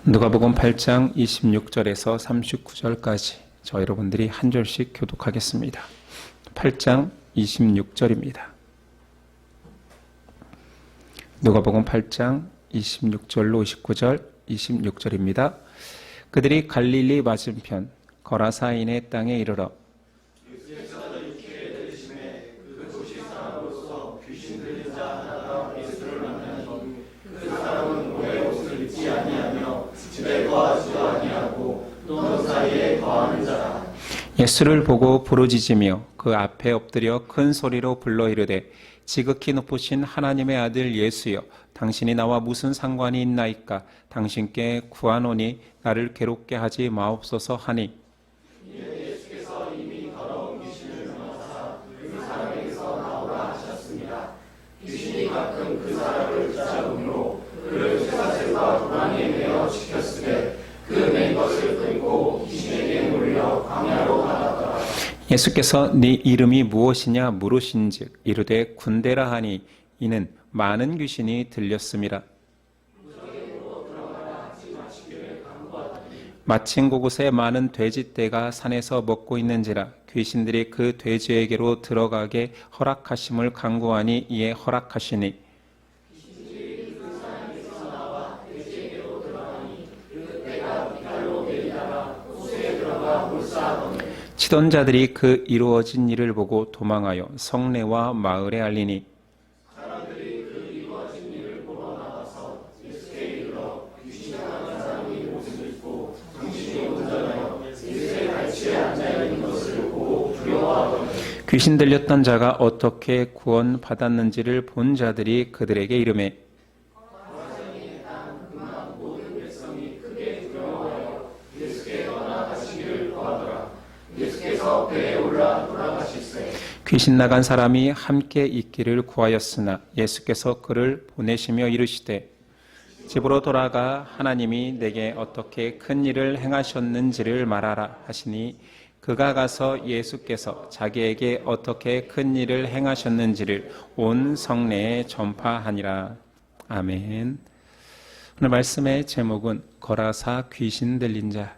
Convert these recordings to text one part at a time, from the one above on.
누가복음 8장 26절에서 39절까지 저 여러분들이 한 절씩 교독하겠습니다. 8장 26절입니다. 누가복음 8장 26절로 29절, 26절입니다. 그들이 갈릴리 맞은편 거라사인의 땅에 이르러 예수를 보고 부르짖으며 그 앞에 엎드려 큰 소리로 불러 이르되 지극히 높으신 하나님의 아들 예수여, 당신이 나와 무슨 상관이 있나이까? 당신께 구하노니 나를 괴롭게 하지 마옵소서 하니, 예수께서 이미 더러운 귀신을 명하사 그 사람에게서 나오라 하셨습니다. 귀신이 가끔 그 사람을 붙잡음으로 그를 쇠사슬과 도랑에 매어 지켰으되 그 맨 것을 끊고 귀신에게 물려 광야로 가더라. 예수께서 네 이름이 무엇이냐 물으신즉 이르되 군대라 하니 이는 많은 귀신이 들렸음이라. 마침 그곳에 많은 돼지떼가 산에서 먹고 있는지라 귀신들이 그 돼지에게로 들어가게 허락하심을 간구하니 이에 허락하시니, 치던 자들이 그 이루어진 일을 보고 도망하여 성내와 마을에 알리니, 사람들이 그 이루어진 일을 보러 나와서 예수께 이르러 귀신이 나간 사람이 옷을 입고 정신이 온전하여 예수의 갈치에 앉아있는 것을 보고 두려워하더니, 귀신 들렸던 자가 어떻게 구원받았는지를 본 자들이 그들에게 이르매, 배에 올라 돌아가실세. 귀신 나간 사람이 함께 있기를 구하였으나 예수께서 그를 보내시며 이르시되 집으로 돌아가 하나님이 내게 어떻게 큰 일을 행하셨는지를 말하라 하시니, 그가 가서 예수께서 자기에게 어떻게 큰 일을 행하셨는지를 온 성내에 전파하니라. 아멘. 오늘 말씀의 제목은 거라사 귀신 들린 자.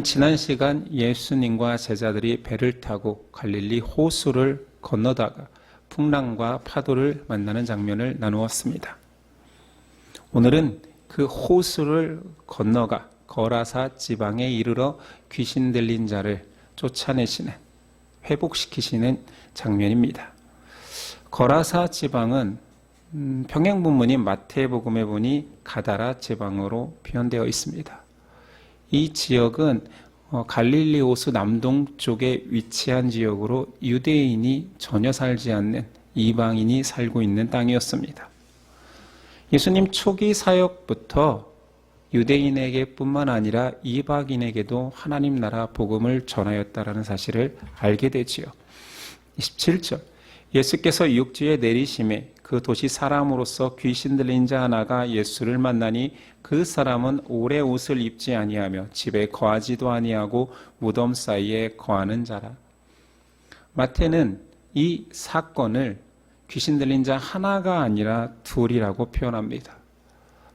지난 시간 예수님과 제자들이 배를 타고 갈릴리 호수를 건너다가 풍랑과 파도를 만나는 장면을 나누었습니다. 오늘은 그 호수를 건너가 거라사 지방에 이르러 귀신 들린 자를 쫓아내시는, 회복시키시는 장면입니다. 거라사 지방은 평행본문인 마태복음에 보니 가다라 지방으로 표현되어 있습니다. 이 지역은 갈릴리 호수 남동쪽에 위치한 지역으로 유대인이 전혀 살지 않는 이방인이 살고 있는 땅이었습니다. 예수님 초기 사역부터 유대인에게 뿐만 아니라 이방인에게도 하나님 나라 복음을 전하였다라는 사실을 알게 되지요. 27절, 예수께서 육지에 내리심에 그 도시 사람으로서 귀신 들린 자 하나가 예수를 만나니 그 사람은 오래 옷을 입지 아니하며 집에 거하지도 아니하고 무덤 사이에 거하는 자라. 마태는 이 사건을 귀신 들린 자 하나가 아니라 둘이라고 표현합니다.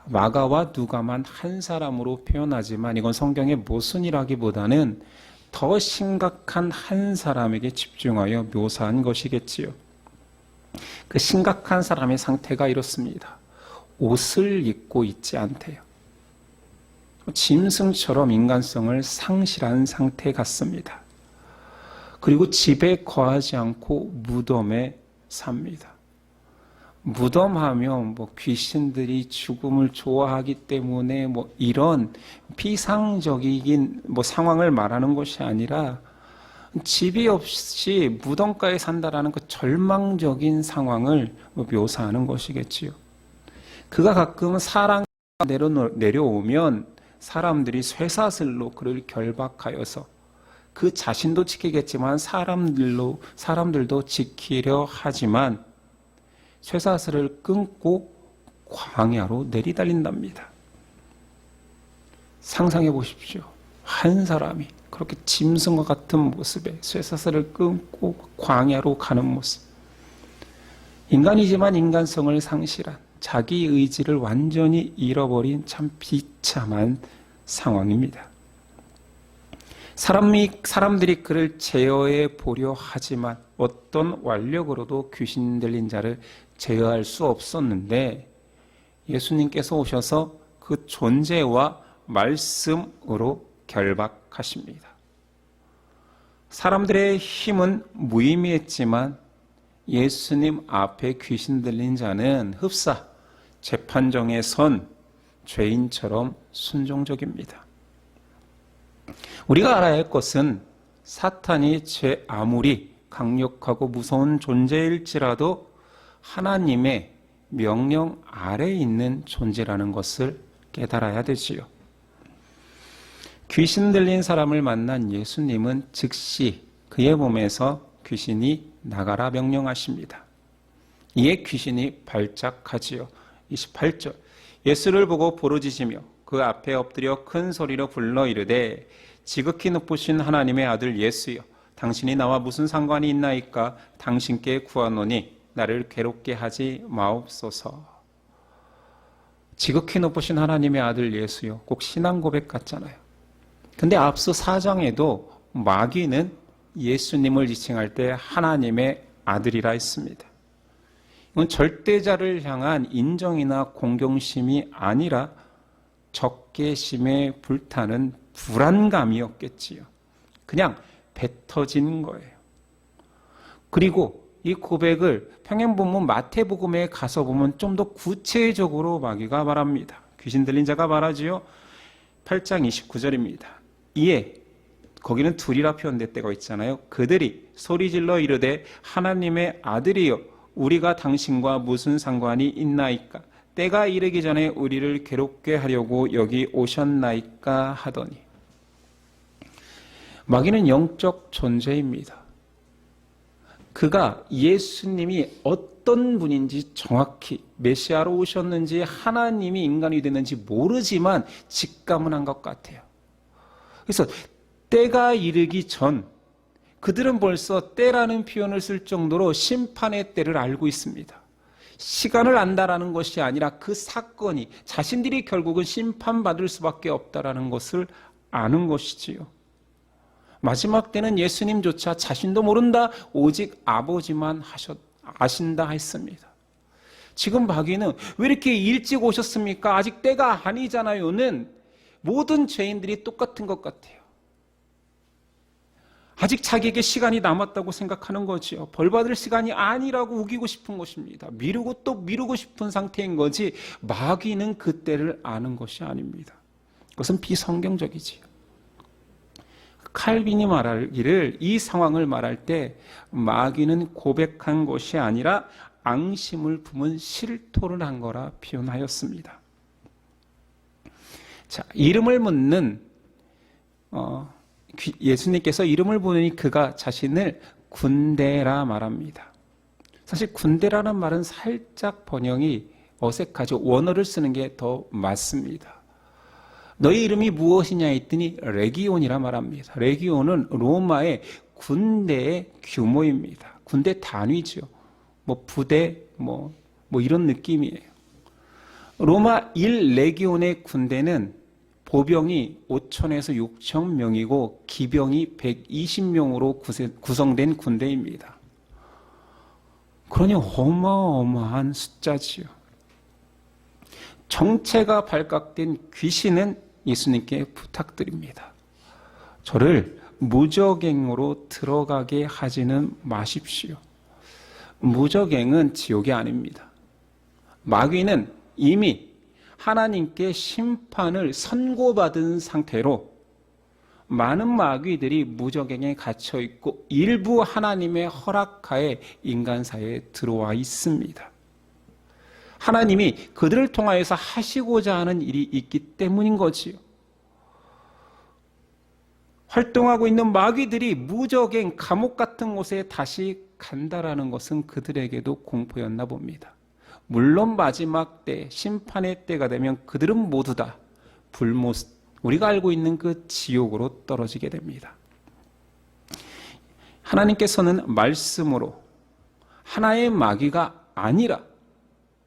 마가와 누가만 한 사람으로 표현하지만 이건 성경의 모순이라기보다는 더 심각한 한 사람에게 집중하여 묘사한 것이겠지요. 그 심각한 사람의 상태가 이렇습니다. 옷을 입고 있지 않대요. 짐승처럼 인간성을 상실한 상태 같습니다. 그리고 집에 거하지 않고 무덤에 삽니다. 무덤하면 귀신들이 죽음을 좋아하기 때문에 이런 피상적인 상황을 말하는 것이 아니라 집이 없이 무덤가에 산다라는 그 절망적인 상황을 묘사하는 것이겠지요. 그가 가끔 사랑이 내려오면 사람들이 쇠사슬로 그를 결박하여서 그 자신도 지키겠지만 사람들도 지키려 하지만 쇠사슬을 끊고 광야로 내리달린답니다. 상상해 보십시오. 한 사람이 그렇게 짐승과 같은 모습에 쇠사슬을 끊고 광야로 가는 모습. 인간이지만 인간성을 상실한, 자기 의지를 완전히 잃어버린 참 비참한 상황입니다. 사람들이 그를 제어해 보려 하지만 어떤 완력으로도 귀신 들린 자를 제어할 수 없었는데, 예수님께서 오셔서 그 존재와 말씀으로 결박하십니다. 사람들의 힘은 무의미했지만 예수님 앞에 귀신 들린 자는 흡사 재판정에 선 죄인처럼 순종적입니다. 우리가 알아야 할 것은 사탄이 제 아무리 강력하고 무서운 존재일지라도 하나님의 명령 아래에 있는 존재라는 것을 깨달아야 되지요. 귀신 들린 사람을 만난 예수님은 즉시 그의 몸에서 귀신이 나가라 명령하십니다. 이에 귀신이 발작하지요. 28절, 예수를 보고 부르짖으며 그 앞에 엎드려 큰 소리로 불러 이르되 지극히 높으신 하나님의 아들 예수여, 당신이 나와 무슨 상관이 있나이까? 당신께 구하노니 나를 괴롭게 하지 마옵소서. 지극히 높으신 하나님의 아들 예수요, 꼭 신앙 고백 같잖아요. 근데 앞서 4장에도 마귀는 예수님을 지칭할 때 하나님의 아들이라 했습니다. 이건 절대자를 향한 인정이나 공경심이 아니라 적개심에 불타는 불안감이었겠지요. 그냥 뱉어진 거예요. 그리고 이 고백을 평행본문 마태복음에 가서 보면 좀 더 구체적으로 마귀가 말합니다. 귀신 들린 자가 말하지요. 8장 29절입니다. 이에 거기는 둘이라 표현될 때가 있잖아요. 그들이 소리질러 이르되 하나님의 아들이여, 우리가 당신과 무슨 상관이 있나이까? 때가 이르기 전에 우리를 괴롭게 하려고 여기 오셨나이까 하더니. 마귀는 영적 존재입니다. 그가 예수님이 어떤 분인지 정확히, 메시아로 오셨는지 하나님이 인간이 됐는지 모르지만 직감은 한 것 같아요. 그래서 때가 이르기 전, 그들은 벌써 때라는 표현을 쓸 정도로 심판의 때를 알고 있습니다. 시간을 안다라는 것이 아니라 그 사건이 자신들이 결국은 심판받을 수밖에 없다라는 것을 아는 것이지요. 마지막 때는 예수님조차 자신도 모른다, 오직 아버지만 아신다 했습니다. 지금 마귀는 왜 이렇게 일찍 오셨습니까? 아직 때가 아니잖아요는 모든 죄인들이 똑같은 것 같아요. 아직 자기에게 시간이 남았다고 생각하는 거지요. 벌받을 시간이 아니라고 우기고 싶은 것입니다. 미루고 또 미루고 싶은 상태인 거지, 마귀는 그 때를 아는 것이 아닙니다. 그것은 비성경적이지요. 칼빈이 말하기를, 이 상황을 말할 때 마귀는 고백한 것이 아니라 앙심을 품은 실토를 한 거라 표현하였습니다. 자, 이름을 묻는 예수님께서 이름을 부르니 그가 자신을 군대라 말합니다. 사실 군대라는 말은 살짝 번역이 어색하죠. 원어를 쓰는 게 더 맞습니다. 너희 이름이 무엇이냐 했더니 레기온이라 말합니다. 레기온은 로마의 군대의 규모입니다. 군대 단위죠. 뭐 부대 뭐 이런 느낌이에요. 로마 1레기온의 군대는 보병이 5천에서 6천 명이고 기병이 120명으로 구성된 군대입니다. 그러니 어마어마한 숫자지요. 정체가 발각된 귀신은 예수님께 부탁드립니다. 저를 무적행으로 들어가게 하지는 마십시오. 무적행은 지옥이 아닙니다. 마귀는 이미 하나님께 심판을 선고받은 상태로 많은 마귀들이 무적행에 갇혀 있고 일부 하나님의 허락하에 인간사에 들어와 있습니다. 하나님이 그들을 통하여서 하시고자 하는 일이 있기 때문인 거지요. 활동하고 있는 마귀들이 무적행, 감옥 같은 곳에 다시 간다라는 것은 그들에게도 공포였나 봅니다. 물론 마지막 때, 심판의 때가 되면 그들은 모두 다 우리가 알고 있는 그 지옥으로 떨어지게 됩니다. 하나님께서는 말씀으로 하나의 마귀가 아니라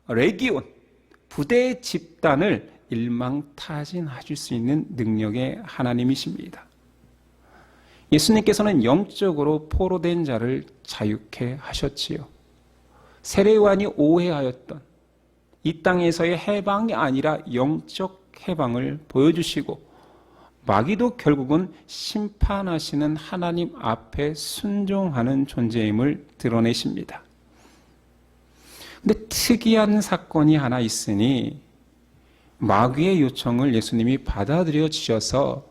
레기온, 부대 집단을 일망타진하실 수 있는 능력의 하나님이십니다. 예수님께서는 영적으로 포로된 자를 자유케 하셨지요. 세례요한이 오해하였던 이 땅에서의 해방이 아니라 영적 해방을 보여주시고, 마귀도 결국은 심판하시는 하나님 앞에 순종하는 존재임을 드러내십니다. 근데 특이한 사건이 하나 있으니, 마귀의 요청을 예수님이 받아들여 주셔서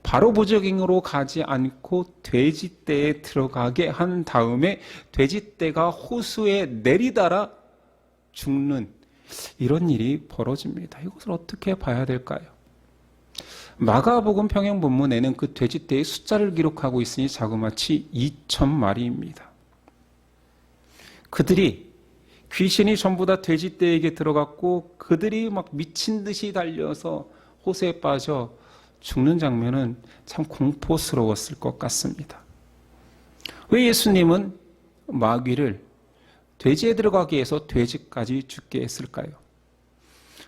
바로 부적응으로 가지 않고 돼지떼에 들어가게 한 다음에 돼지떼가 호수에 내리달아 죽는 이런 일이 벌어집니다. 이것을 어떻게 봐야 될까요? 마가복음 평행 본문에는 그 돼지떼의 숫자를 기록하고 있으니 자그마치 2,000마리입니다. 그들이, 귀신이 전부 다 돼지떼에게 들어갔고 그들이 막 미친 듯이 달려서 호수에 빠져 죽는 장면은 참 공포스러웠을 것 같습니다. 왜 예수님은 마귀를 돼지에 들어가게 해서 돼지까지 죽게 했을까요?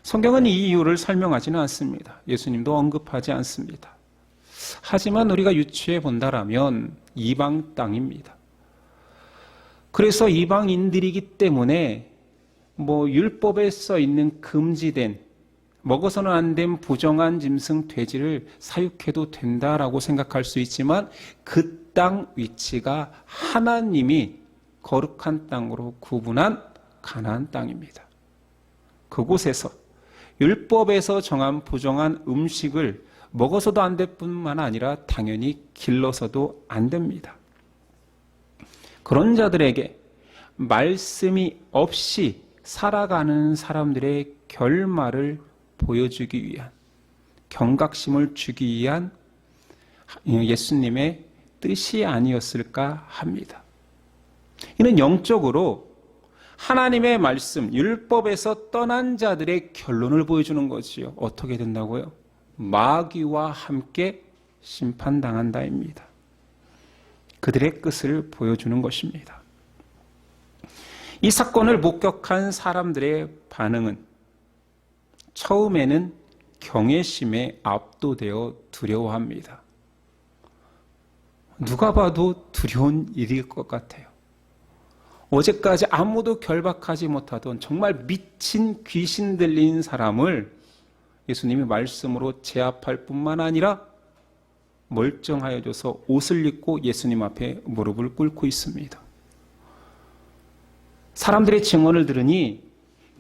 성경은 이 이유를 설명하지는 않습니다. 예수님도 언급하지 않습니다. 하지만 우리가 유추해 본다라면 이방 땅입니다. 그래서 이방인들이기 때문에 율법에 써 있는 금지된, 먹어서는 안 된 부정한 짐승 돼지를 사육해도 된다라고 생각할 수 있지만, 그 땅 위치가 하나님이 거룩한 땅으로 구분한 가나안 땅입니다. 그곳에서 율법에서 정한 부정한 음식을 먹어서도 안 될 뿐만 아니라 당연히 길러서도 안 됩니다. 그런 자들에게 말씀이 없이 살아가는 사람들의 결말을 보여주기 위한, 경각심을 주기 위한 예수님의 뜻이 아니었을까 합니다. 이는 영적으로 하나님의 말씀, 율법에서 떠난 자들의 결론을 보여주는 거지요. 어떻게 된다고요? 마귀와 함께 심판당한다입니다. 그들의 끝을 보여주는 것입니다. 이 사건을 목격한 사람들의 반응은 처음에는 경외심에 압도되어 두려워합니다. 누가 봐도 두려운 일일 것 같아요. 어제까지 아무도 결박하지 못하던 정말 미친 귀신 들린 사람을 예수님이 말씀으로 제압할 뿐만 아니라 멀쩡하여져서 옷을 입고 예수님 앞에 무릎을 꿇고 있습니다. 사람들의 증언을 들으니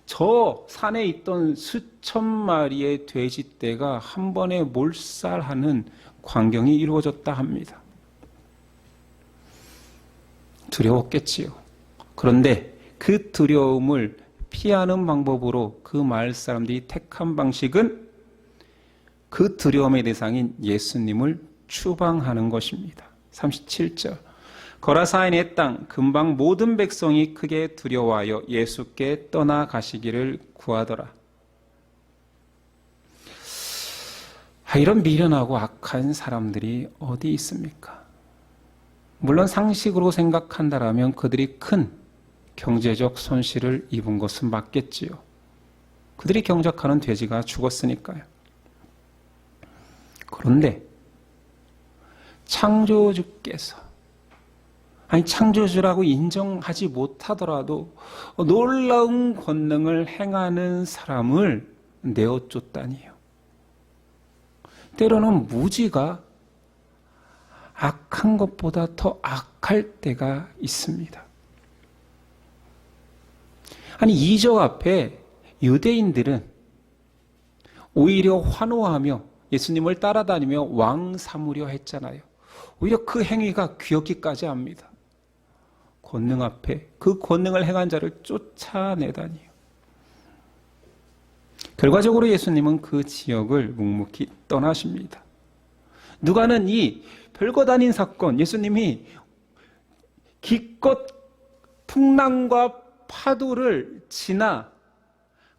저 산에 있던 수천 마리의 돼지떼가 한 번에 몰살하는 광경이 이루어졌다 합니다. 두려웠겠지요. 그런데 그 두려움을 피하는 방법으로 그 마을 사람들이 택한 방식은 그 두려움의 대상인 예수님을 추방하는 것입니다. 37절. 거라사인의 땅 근방 모든 백성이 크게 두려워하여 예수께 떠나가시기를 구하더라. 이런 미련하고 악한 사람들이 어디 있습니까? 물론 상식으로 생각한다라면 그들이 큰 경제적 손실을 입은 것은 맞겠지요. 그들이 경작하는 돼지가 죽었으니까요. 그런데 창조주께서, 창조주라고 인정하지 못하더라도 놀라운 권능을 행하는 사람을 내어쫓다니요. 때로는 무지가 악한 것보다 더 악할 때가 있습니다. 이적 앞에 유대인들은 오히려 환호하며 예수님을 따라다니며 왕 삼으려 했잖아요. 오히려 그 행위가 귀엽기까지 합니다. 권능 앞에 그 권능을 행한 자를 쫓아내다니요. 결과적으로 예수님은 그 지역을 묵묵히 떠나십니다. 누가는 이 별거 아닌 사건, 예수님이 기껏 풍랑과 파도를 지나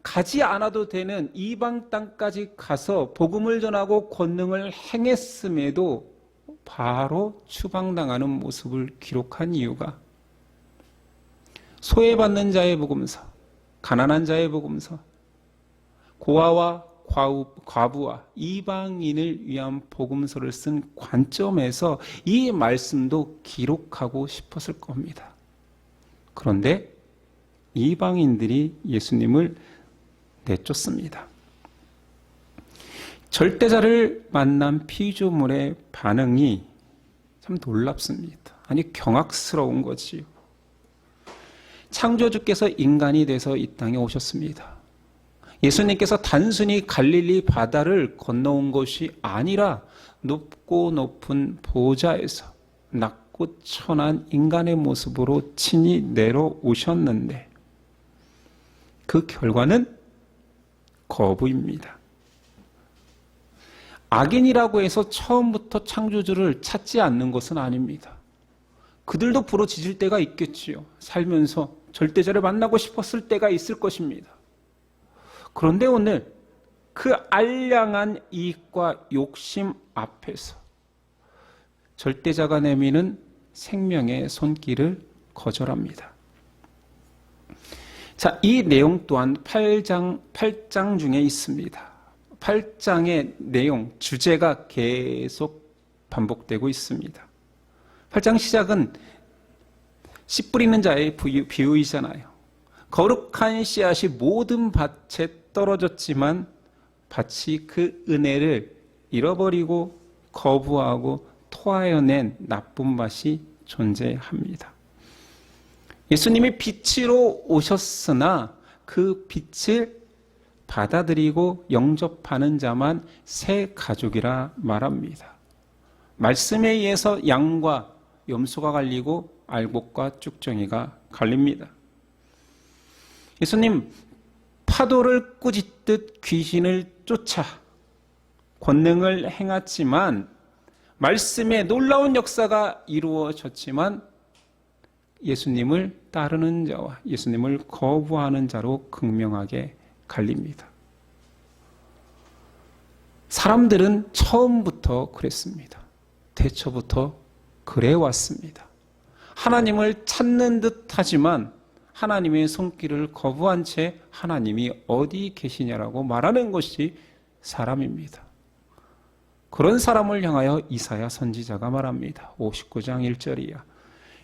가지 않아도 되는 이방 땅까지 가서 복음을 전하고 권능을 행했음에도 바로 추방당하는 모습을 기록한 이유가 소외받는 자의 복음서, 가난한 자의 복음서, 고아와 과부와 이방인을 위한 복음서를 쓴 관점에서 이 말씀도 기록하고 싶었을 겁니다. 그런데 이방인들이 예수님을 내쫓습니다. 절대자를 만난 피조물의 반응이 참 놀랍습니다. 아니, 경악스러운 거지요. 창조주께서 인간이 돼서 이 땅에 오셨습니다. 예수님께서 단순히 갈릴리 바다를 건너온 것이 아니라 높고 높은 보좌에서 낮고 천한 인간의 모습으로 친히 내려오셨는데 그 결과는 거부입니다. 악인이라고 해서 처음부터 창조주를 찾지 않는 것은 아닙니다. 그들도 부러지질 때가 있겠지요. 살면서 절대자를 만나고 싶었을 때가 있을 것입니다. 그런데 오늘 그 알량한 이익과 욕심 앞에서 절대자가 내미는 생명의 손길을 거절합니다. 자, 이 내용 또한 8장 중에 있습니다. 8장의 내용, 주제가 계속 반복되고 있습니다. 8장 시작은 씨 뿌리는 자의 비유이잖아요. 거룩한 씨앗이 모든 밭에 떨어졌지만 밭이 그 은혜를 잃어버리고 거부하고 토하여낸 나쁜 밭이 존재합니다. 예수님이 빛으로 오셨으나 그 빛을 받아들이고 영접하는 자만 새 가족이라 말합니다. 말씀에 의해서 양과 염소가 갈리고 알곡과 쭉정이가 갈립니다. 예수님 파도를 꾸짖듯 귀신을 쫓아 권능을 행했지만 말씀에 놀라운 역사가 이루어졌지만 예수님을 따르는 자와 예수님을 거부하는 자로 극명하게 갈립니다. 사람들은 처음부터 그랬습니다. 대초부터 그래왔습니다. 하나님을 찾는 듯 하지만 하나님의 손길을 거부한 채 하나님이 어디 계시냐라고 말하는 것이 사람입니다. 그런 사람을 향하여 이사야 선지자가 말합니다. 59장 1절이야.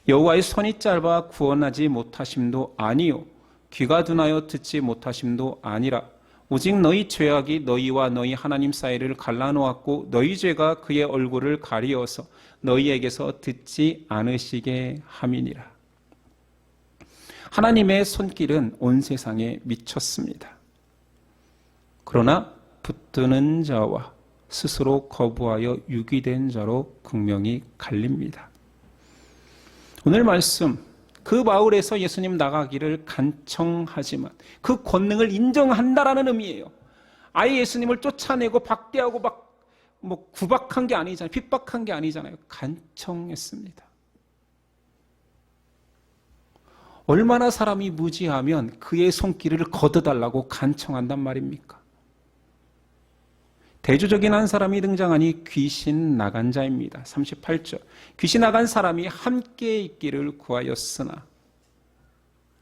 여호와의 손이 짧아 구원하지 못하심도 아니요 귀가 둔하여 듣지 못하심도 아니라 오직 너희 죄악이 너희와 너희 하나님 사이를 갈라놓았고 너희 죄가 그의 얼굴을 가리어서 너희에게서 듣지 않으시게 함이니라. 하나님의 손길은 온 세상에 미쳤습니다. 그러나 붙드는 자와 스스로 거부하여 유기된 자로 극명히 갈립니다. 오늘 말씀, 그 마을에서 예수님 나가기를 간청하지만 그 권능을 인정한다라는 의미예요. 아예 예수님을 쫓아내고 박대하고 구박한 게 아니잖아요. 핍박한 게 아니잖아요. 간청했습니다. 얼마나 사람이 무지하면 그의 손길을 걷어달라고 간청한단 말입니까? 대조적인 한 사람이 등장하니 귀신 나간 자입니다. 38절. 귀신 나간 사람이 함께 있기를 구하였으나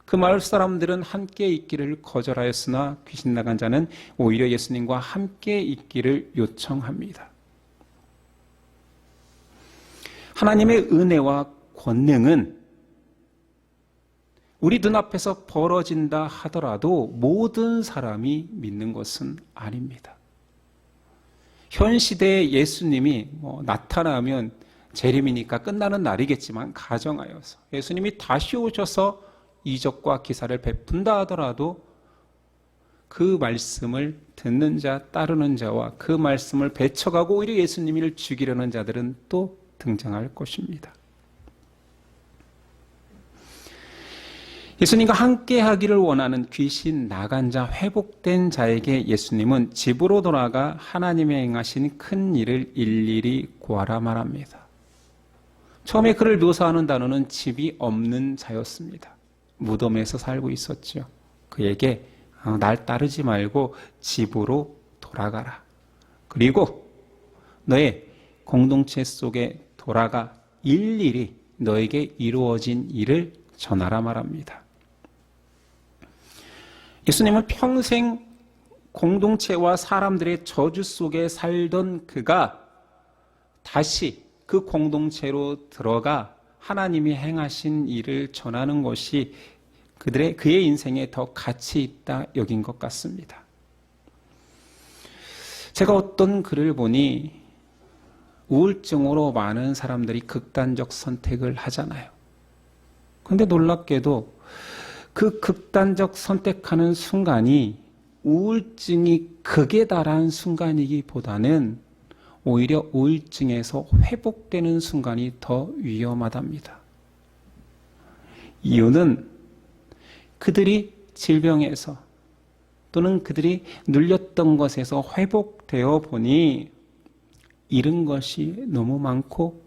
그 마을 사람들은 함께 있기를 거절하였으나 귀신 나간 자는 오히려 예수님과 함께 있기를 요청합니다. 하나님의 은혜와 권능은 우리 눈앞에서 벌어진다 하더라도 모든 사람이 믿는 것은 아닙니다. 현 시대의 예수님이 나타나면 재림이니까 끝나는 날이겠지만 가정하여서 예수님이 다시 오셔서 이적과 기사를 베푼다 하더라도 그 말씀을 듣는 자, 따르는 자와 그 말씀을 배척하고 오히려 예수님을 죽이려는 자들은 또 등장할 것입니다. 예수님과 함께 하기를 원하는 귀신 나간 자, 회복된 자에게 예수님은 집으로 돌아가 하나님의 행하신 큰 일을 일일이 고하라 말합니다. 처음에 그를 묘사하는 단어는 집이 없는 자였습니다. 무덤에서 살고 있었죠. 그에게 날 따르지 말고 집으로 돌아가라. 그리고 너의 공동체 속에 돌아가 일일이 너에게 이루어진 일을 전하라 말합니다. 예수님은 평생 공동체와 사람들의 저주 속에 살던 그가 다시 그 공동체로 들어가 하나님이 행하신 일을 전하는 것이 그의 인생에 더 가치 있다 여긴 것 같습니다. 제가 어떤 글을 보니 우울증으로 많은 사람들이 극단적 선택을 하잖아요. 그런데 놀랍게도 그 극단적 선택하는 순간이 우울증이 극에 달한 순간이기보다는 오히려 우울증에서 회복되는 순간이 더 위험하답니다. 이유는 그들이 질병에서 또는 그들이 눌렸던 것에서 회복되어 보니 잃은 것이 너무 많고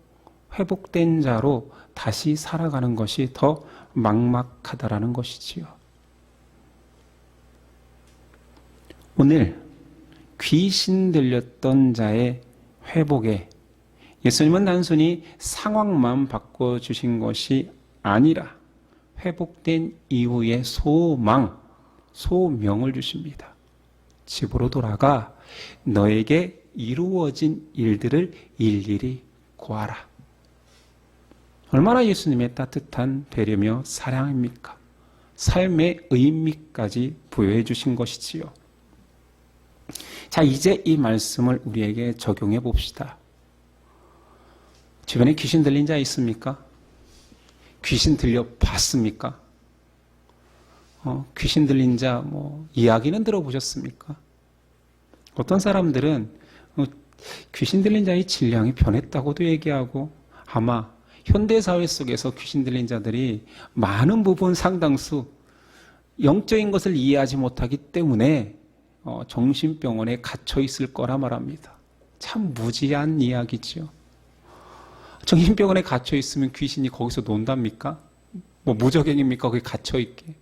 회복된 자로 다시 살아가는 것이 더 막막하다라는 것이지요. 오늘 귀신 들렸던 자의 회복에 예수님은 단순히 상황만 바꿔주신 것이 아니라 회복된 이후의 소명을 주십니다. 집으로 돌아가 너에게 이루어진 일들을 일일이 고하라. 얼마나 예수님의 따뜻한 배려며 사랑입니까? 삶의 의미까지 부여해 주신 것이지요. 자, 이제 이 말씀을 우리에게 적용해 봅시다. 주변에 귀신 들린 자 있습니까? 귀신 들려 봤습니까? 귀신 들린 자 이야기는 들어보셨습니까? 어떤 사람들은 귀신 들린 자의 질량이 변했다고도 얘기하고, 아마 현대사회 속에서 귀신 들린 자들이 많은 부분 상당수 영적인 것을 이해하지 못하기 때문에 정신병원에 갇혀 있을 거라 말합니다. 참 무지한 이야기죠. 정신병원에 갇혀 있으면 귀신이 거기서 논답니까? 무적행입니까? 거기 갇혀 있게.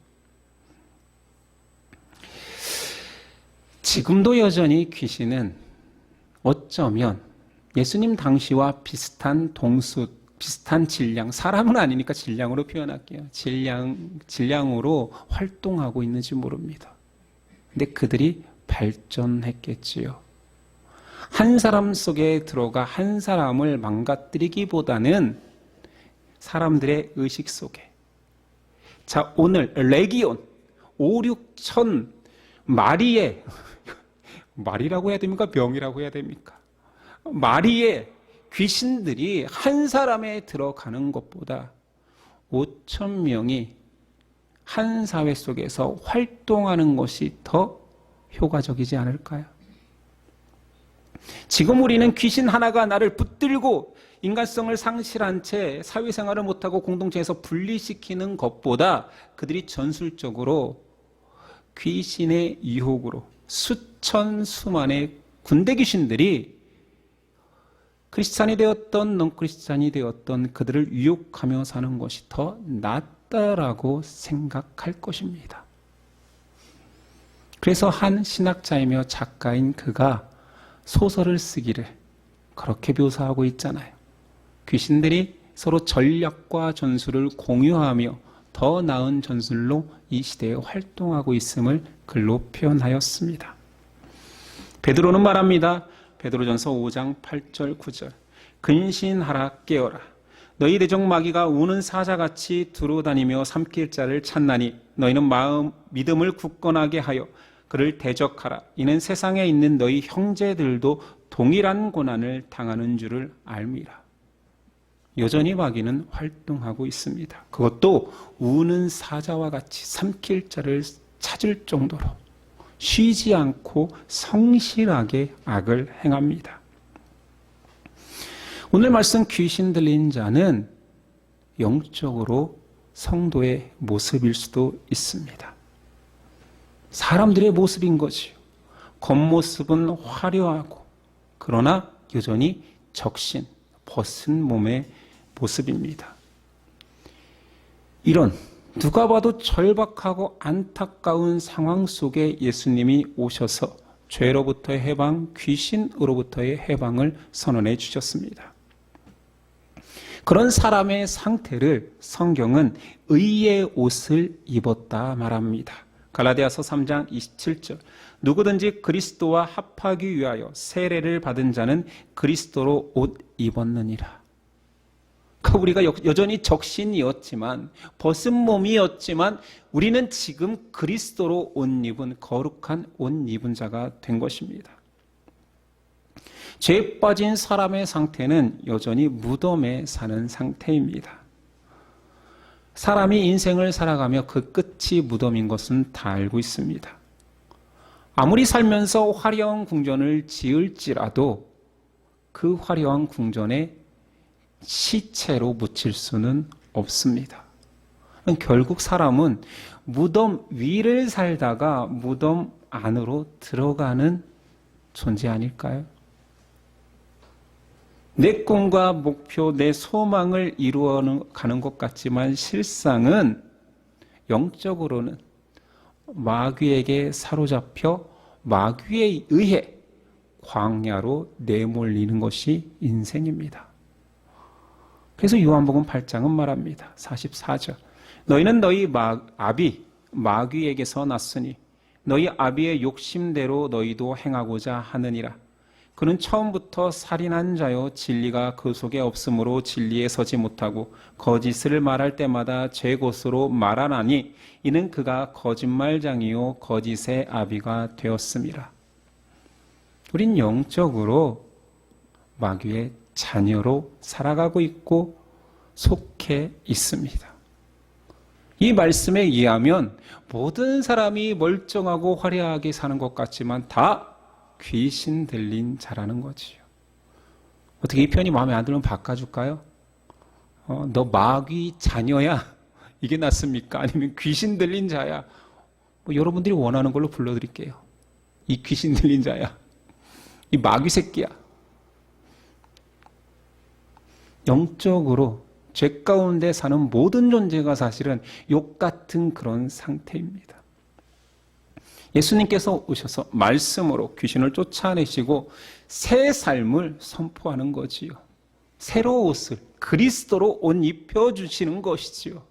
지금도 여전히 귀신은 어쩌면 예수님 당시와 비슷한 질량, 사람은 아니니까 질량으로 표현할게요. 질량으로 활동하고 있는지 모릅니다. 근데 그들이 발전했겠지요. 한 사람 속에 들어가 한 사람을 망가뜨리기보다는 사람들의 의식 속에. 자, 오늘 레기온 5, 6천 마리의, 말이라고 해야 됩니까? 병이라고 해야 됩니까? 마리의 귀신들이 한 사람에 들어가는 것보다 5천 명이 한 사회 속에서 활동하는 것이 더 효과적이지 않을까요? 지금 우리는 귀신 하나가 나를 붙들고 인간성을 상실한 채 사회생활을 못하고 공동체에서 분리시키는 것보다 그들이 전술적으로 귀신의 유혹으로 수천 수만의 군대 귀신들이 크리스찬이 되었던 넌크리스찬이 되었던 그들을 유혹하며 사는 것이 더 낫다라고 생각할 것입니다. 그래서 한 신학자이며 작가인 그가 소설을 쓰기를 그렇게 묘사하고 있잖아요. 귀신들이 서로 전략과 전술을 공유하며 더 나은 전술로 이 시대에 활동하고 있음을 글로 표현하였습니다. 베드로는 말합니다. 베드로전서 5장 8절 9절 근신하라 깨어라 너희 대적 마귀가 우는 사자같이 두루다니며 삼킬 자를 찾나니 너희는 믿음을 굳건하게 하여 그를 대적하라. 이는 세상에 있는 너희 형제들도 동일한 고난을 당하는 줄을 알미라. 여전히 마귀는 활동하고 있습니다. 그것도 우는 사자와 같이 삼킬 자를 찾을 정도로 쉬지 않고 성실하게 악을 행합니다. 오늘 말씀 귀신 들린 자는 영적으로 성도의 모습일 수도 있습니다. 사람들의 모습인 거지요. 겉모습은 화려하고 그러나 여전히 적신, 벗은 몸의 모습입니다. 이런 누가 봐도 절박하고 안타까운 상황 속에 예수님이 오셔서 죄로부터의 해방, 귀신으로부터의 해방을 선언해 주셨습니다. 그런 사람의 상태를 성경은 의의 옷을 입었다 말합니다. 갈라디아서 3장 27절. 누구든지 그리스도와 합하기 위하여 세례를 받은 자는 그리스도로 옷 입었느니라. 그러니까 우리가 여전히 적신이었지만, 벗은 몸이었지만 우리는 지금 그리스도로 옷 입은, 거룩한 옷 입은 자가 된 것입니다. 죄에 빠진 사람의 상태는 여전히 무덤에 사는 상태입니다. 사람이 인생을 살아가며 그 끝이 무덤인 것은 다 알고 있습니다. 아무리 살면서 화려한 궁전을 지을지라도 그 화려한 궁전에 시체로 묻힐 수는 없습니다. 결국 사람은 무덤 위를 살다가 무덤 안으로 들어가는 존재 아닐까요? 내 꿈과 목표, 내 소망을 이루어가는 것 같지만 실상은 영적으로는 마귀에게 사로잡혀 마귀에 의해 광야로 내몰리는 것이 인생입니다. 그래서 요한복음 8장은 말합니다. 44절. 너희는 너희 아비 마귀에게서 났으니 너희 아비의 욕심대로 너희도 행하고자 하느니라. 그는 처음부터 살인한 자요 진리가 그 속에 없으므로 진리에 서지 못하고 거짓을 말할 때마다 제 것으로 말하나니 이는 그가 거짓말장이요 거짓의 아비가 되었음이라. 우린 영적으로 마귀의 자녀로 살아가고 있고 속해 있습니다. 이 말씀에 의하면 모든 사람이 멀쩡하고 화려하게 사는 것 같지만 다 귀신 들린 자라는 거지요. 어떻게 이 편이 마음에 안 들면 바꿔줄까요? 너 마귀 자녀야? 이게 낫습니까? 아니면 귀신 들린 자야? 여러분들이 원하는 걸로 불러드릴게요. 이 귀신 들린 자야. 이 마귀 새끼야. 영적으로 죄 가운데 사는 모든 존재가 사실은 욕 같은 그런 상태입니다. 예수님께서 오셔서 말씀으로 귀신을 쫓아내시고 새 삶을 선포하는 거지요. 새로운 옷을 그리스도로 옷 입혀주시는 것이지요.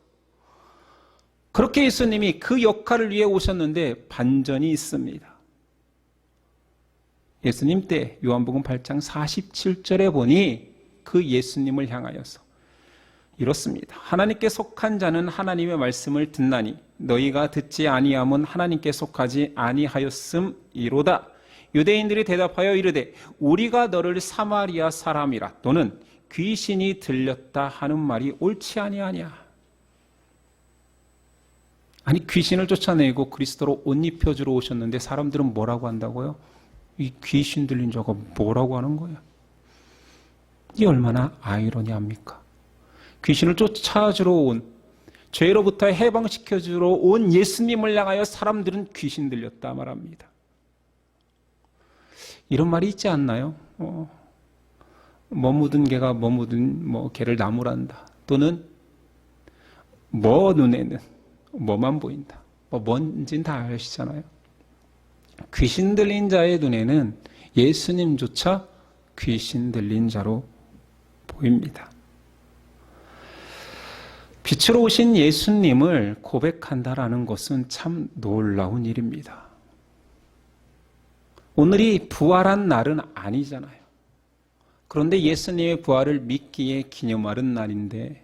그렇게 예수님이 그 역할을 위해 오셨는데 반전이 있습니다. 예수님 때 요한복음 8장 47절에 보니 그 예수님을 향하여서 이렇습니다. 하나님께 속한 자는 하나님의 말씀을 듣나니 너희가 듣지 아니함은 하나님께 속하지 아니하였음이로다. 유대인들이 대답하여 이르되 우리가 너를 사마리아 사람이라 또는 귀신이 들렸다 하는 말이 옳지 아니하냐. 아니 귀신을 쫓아내고 그리스도로 옷 입혀주러 오셨는데 사람들은 뭐라고 한다고요? 이 귀신 들린 자가 뭐라고 하는 거야? 이게 얼마나 아이러니합니까? 귀신을 쫓아주러 온, 죄로부터 해방시켜주러 온 예수님을 향하여 사람들은 귀신 들렸다 말합니다. 이런 말이 있지 않나요? 뭐 묻은 개가 뭐 묻은 개를 나무란다. 또는 뭐 눈에는 뭐만 보인다. 뭔지는 다 아시잖아요. 귀신 들린 자의 눈에는 예수님조차 귀신 들린 자로 보입니다. 빛으로 오신 예수님을 고백한다라는 것은 참 놀라운 일입니다. 오늘이 부활한 날은 아니잖아요. 그런데 예수님의 부활을 믿기에 기념하는 날인데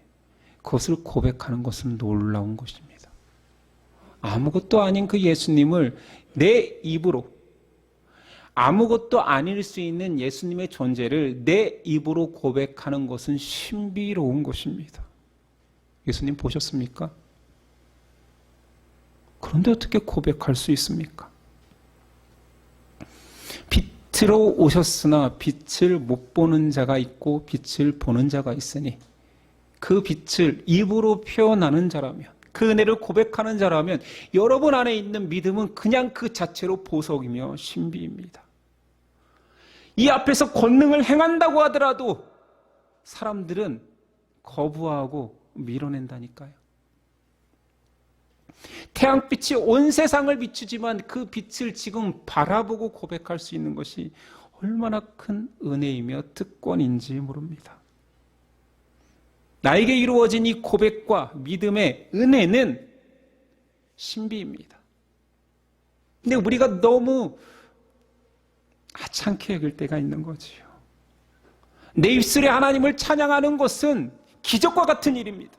그것을 고백하는 것은 놀라운 것입니다. 아무것도 아닌 그 예수님을 내 입으로, 아무것도 아닐 수 있는 예수님의 존재를 내 입으로 고백하는 것은 신비로운 것입니다. 예수님 보셨습니까? 그런데 어떻게 고백할 수 있습니까? 빛으로 오셨으나 빛을 못 보는 자가 있고 빛을 보는 자가 있으니 그 빛을 입으로 표현하는 자라면, 그 은혜를 고백하는 자라면 여러분 안에 있는 믿음은 그냥 그 자체로 보석이며 신비입니다. 이 앞에서 권능을 행한다고 하더라도 사람들은 거부하고 밀어낸다니까요. 태양빛이 온 세상을 비추지만 그 빛을 지금 바라보고 고백할 수 있는 것이 얼마나 큰 은혜이며 특권인지 모릅니다. 나에게 이루어진 이 고백과 믿음의 은혜는 신비입니다. 근데 우리가 너무 하찮게 여길 때가 있는 거지요. 내 입술에 하나님을 찬양하는 것은 기적과 같은 일입니다.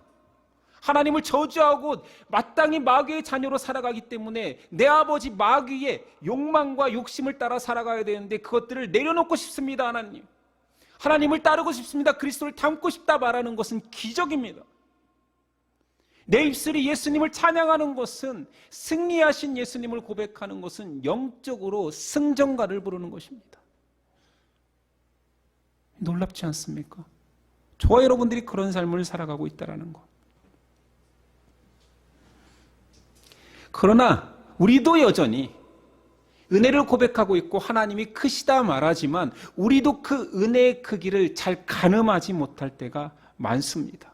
하나님을 저주하고 마땅히 마귀의 자녀로 살아가기 때문에 내 아버지 마귀의 욕망과 욕심을 따라 살아가야 되는데 그것들을 내려놓고 싶습니다. 하나님을 따르고 싶습니다. 그리스도를 닮고 싶다 말하는 것은 기적입니다. 내 입술이 예수님을 찬양하는 것은, 승리하신 예수님을 고백하는 것은 영적으로 승전가를 부르는 것입니다. 놀랍지 않습니까? 저와 여러분들이 그런 삶을 살아가고 있다는 것. 그러나 우리도 여전히 은혜를 고백하고 있고 하나님이 크시다 말하지만 우리도 그 은혜의 크기를 잘 가늠하지 못할 때가 많습니다.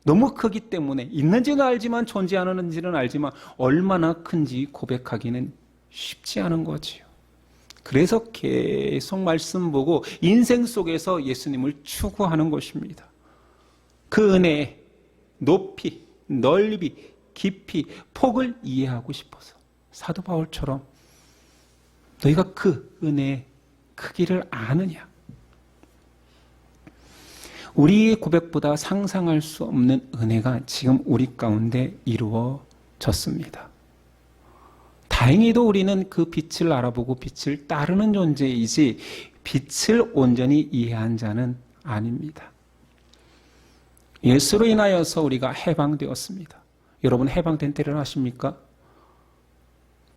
너무 크기 때문에 있는지는 알지만 존재하는지는 알지만 얼마나 큰지 고백하기는 쉽지 않은 거지요. 그래서 계속 말씀 보고 인생 속에서 예수님을 추구하는 것입니다. 그 은혜의 높이, 넓이, 깊이, 폭을 이해하고 싶어서 사도 바울처럼 너희가 그 은혜의 크기를 아느냐? 우리의 고백보다 상상할 수 없는 은혜가 지금 우리 가운데 이루어졌습니다. 다행히도 우리는 그 빛을 알아보고 빛을 따르는 존재이지 빛을 온전히 이해한 자는 아닙니다. 예수로 인하여서 우리가 해방되었습니다. 여러분 해방된 때를 아십니까?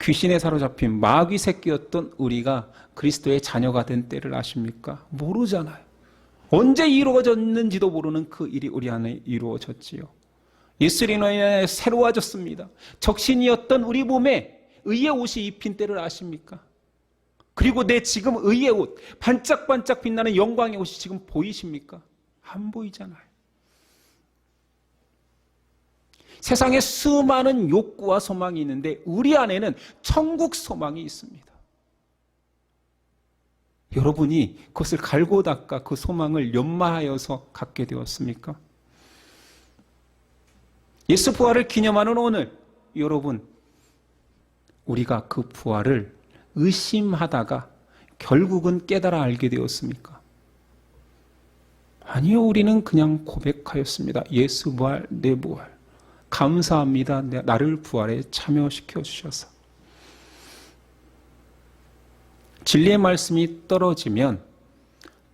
귀신에 사로잡힌 마귀 새끼였던 우리가 그리스도의 자녀가 된 때를 아십니까? 모르잖아요. 언제 이루어졌는지도 모르는 그 일이 우리 안에 이루어졌지요. 예수로 인하여 새로워졌습니다. 적신이었던 우리 몸에 의의 옷이 입힌 때를 아십니까? 그리고 내 지금 의의 옷, 반짝반짝 빛나는 영광의 옷이 지금 보이십니까? 안 보이잖아요. 세상에 수많은 욕구와 소망이 있는데 우리 안에는 천국 소망이 있습니다. 여러분이 그것을 갈고 닦아 그 소망을 연마하여서 갖게 되었습니까? 예수 부활을 기념하는 오늘, 여러분, 우리가 그 부활을 의심하다가 결국은 깨달아 알게 되었습니까? 아니요, 우리는 그냥 고백하였습니다. 예수 부활, 내 부활. 감사합니다. 나를 부활에 참여시켜 주셔서. 진리의 말씀이 떨어지면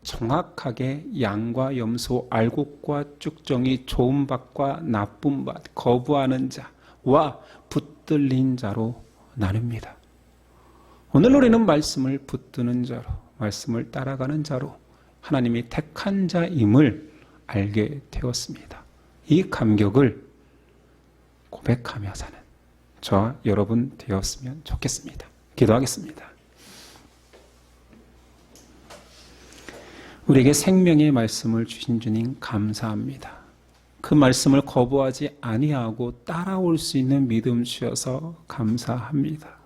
정확하게 양과 염소, 알곡과 쭉정이, 좋은 밭과 나쁜 밭, 거부하는 자와 붙들린 자로 나눕니다. 오늘 우리는 말씀을 붙드는 자로, 말씀을 따라가는 자로 하나님이 택한 자임을 알게 되었습니다. 이 감격을 고백하며 사는 저와 여러분 되었으면 좋겠습니다. 기도하겠습니다. 우리에게 생명의 말씀을 주신 주님 감사합니다. 그 말씀을 거부하지 아니하고 따라올 수 있는 믿음 주셔서 감사합니다.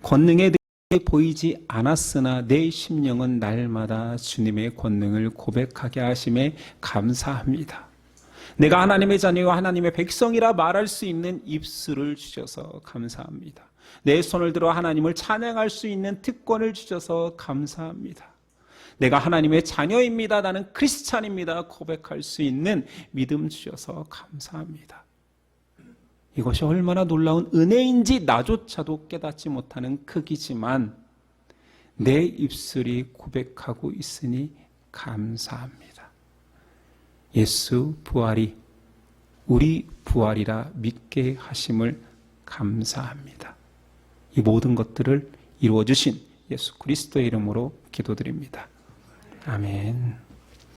권능의 능력이 보이지 않았으나 내 심령은 날마다 주님의 권능을 고백하게 하심에 감사합니다. 내가 하나님의 자녀와 하나님의 백성이라 말할 수 있는 입술을 주셔서 감사합니다. 내 손을 들어 하나님을 찬양할 수 있는 특권을 주셔서 감사합니다. 내가 하나님의 자녀입니다. 나는 크리스찬입니다. 고백할 수 있는 믿음 주셔서 감사합니다. 이것이 얼마나 놀라운 은혜인지 나조차도 깨닫지 못하는 크기지만 내 입술이 고백하고 있으니 감사합니다. 예수 부활이 우리 부활이라 믿게 하심을 감사합니다. 이 모든 것들을 이루어 주신 예수 그리스도의 이름으로 기도드립니다. 아멘.